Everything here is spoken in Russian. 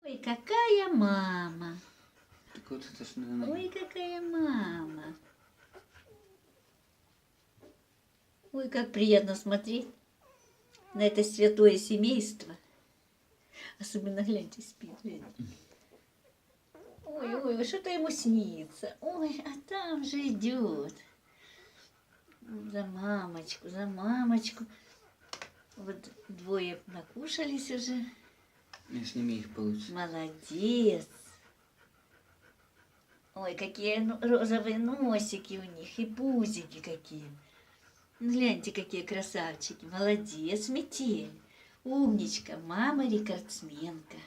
Ой, какая мама! Так вот это ж, наверное, Ой, какая мама! Ой, как приятно смотреть на это святое семейство. Особенно, гляньте, спит, гляньте. Ой, ой, что-то ему снится. Ой, а там же идет. За мамочку, за мамочку. Вот двое накушались уже. я сними их получше. Молодец. Ой, какие розовые носики у них и пузики какие. Ну, гляньте, какие красавчики. Молодец, метель. Умничка, мама рекордсменка.